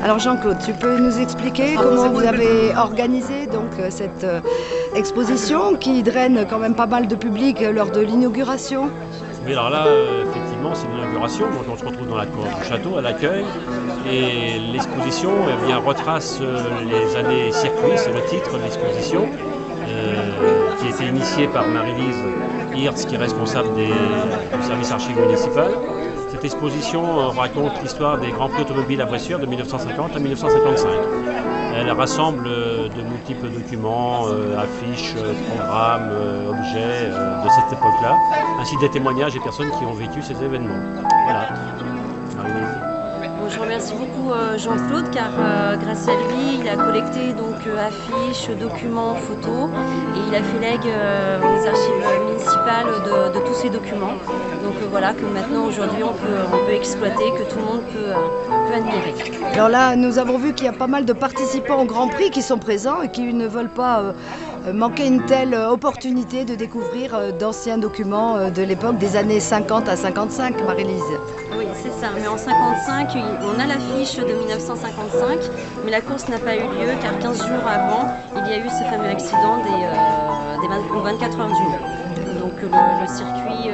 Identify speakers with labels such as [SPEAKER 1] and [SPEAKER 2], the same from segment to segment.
[SPEAKER 1] Alors Jean-Claude, tu peux nous expliquer comment vous avez organisé donc cette exposition qui draine quand même pas mal de public lors de l'inauguration?
[SPEAKER 2] Oui, alors là, effectivement, c'est une inauguration. Donc on se retrouve dans la cour du château, à l'accueil. Et l'exposition retrace les années circuits, c'est le titre de l'exposition, qui a été initiée par Marie-Lise Hirtz, qui est responsable du service archives municipal. Cette exposition raconte l'histoire des Grands Prix automobiles à Bressuire de 1950 à 1955. Elle rassemble de multiples documents, affiches, programmes, objets de cette époque-là, ainsi des témoignages des personnes qui ont vécu ces événements. Voilà.
[SPEAKER 3] Je remercie beaucoup Jean-Claude car grâce à lui, il a collecté donc affiches, documents, photos et il a fait legs aux archives municipales de tous ces documents. Donc voilà que maintenant aujourd'hui on peut exploiter, que tout le monde peut admirer.
[SPEAKER 1] Alors là, nous avons vu qu'il y a pas mal de participants au Grand Prix qui sont présents et qui ne veulent pas manquer une telle opportunité de découvrir d'anciens documents de l'époque des années 50 à 55, Marie-Lise.
[SPEAKER 3] Oui, c'est ça. Mais en 55, on a l'affiche de 1955, mais la course n'a pas eu lieu car 15 jours avant, il y a eu ce fameux accident aux 24 heures du Mans. Donc le circuit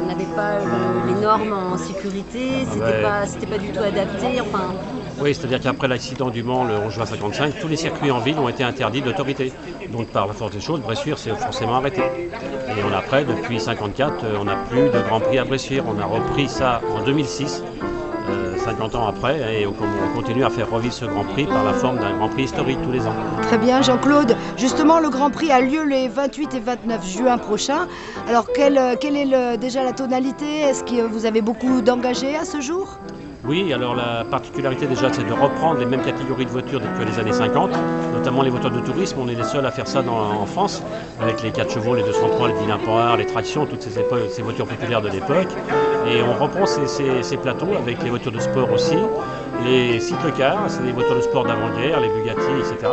[SPEAKER 3] n'avait pas les normes en sécurité, c'était pas du tout adapté. Enfin,
[SPEAKER 2] oui, c'est-à-dire qu'après l'accident du Mans le 11 juin 1955, tous les circuits en ville ont été interdits d'autorité. Donc par la force des choses, Bressuire s'est forcément arrêté. Et après, depuis 1954, on n'a plus de Grand Prix à Bressuire. On a repris ça en 2006, 50 ans après, et on continue à faire revivre ce Grand Prix par la forme d'un Grand Prix historique tous les ans.
[SPEAKER 1] Très bien Jean-Claude. Justement, le Grand Prix a lieu les 28 et 29 juin prochains. Alors quelle est déjà la tonalité? Est-ce que vous avez beaucoup d'engagés à ce jour?
[SPEAKER 2] Oui, alors la particularité déjà, c'est de reprendre les mêmes catégories de voitures que les années 50, notamment les voitures de tourisme. On est les seuls à faire ça en France, avec les 4 chevaux, les 203, les Dylan Power, les tractions, toutes ces voitures populaires de l'époque. Et on reprend ces plateaux avec les voitures de sport aussi, les cyclecars, c'est des voitures de sport d'avant-guerre, les Bugatti, etc.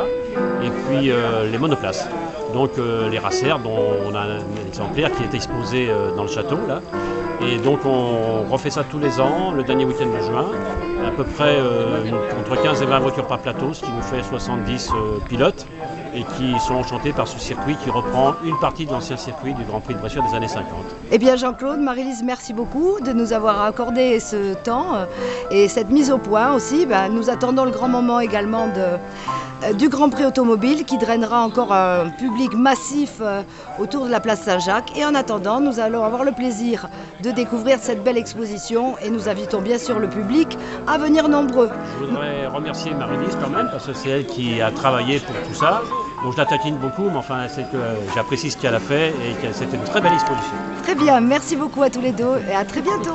[SPEAKER 2] Et puis les monoplaces. Donc les racers, dont on a un exemplaire qui est exposé dans le château là. Et donc on refait ça tous les ans, le dernier week-end de juin, à peu près entre 15 et 20 voitures par plateau, ce qui nous fait 70 pilotes, et qui sont enchantés par ce circuit qui reprend une partie de l'ancien circuit du Grand Prix de Bressuire des années 50.
[SPEAKER 1] Eh bien Jean-Claude, Marie-Lise, merci beaucoup de nous avoir accordé ce temps et cette mise au point aussi. Nous attendons le grand moment également du Grand Prix automobile qui drainera encore un public massif autour de la place Saint-Jacques. Et en attendant, nous allons avoir le plaisir de découvrir cette belle exposition et nous invitons bien sûr le public à venir nombreux.
[SPEAKER 2] Je voudrais remercier Marie-Lise quand même parce que c'est elle qui a travaillé pour tout ça. Donc je la taquine beaucoup, mais enfin c'est que j'apprécie ce qu'elle a fait et que c'était une très belle exposition.
[SPEAKER 1] Très bien, merci beaucoup à tous les deux et à très bientôt.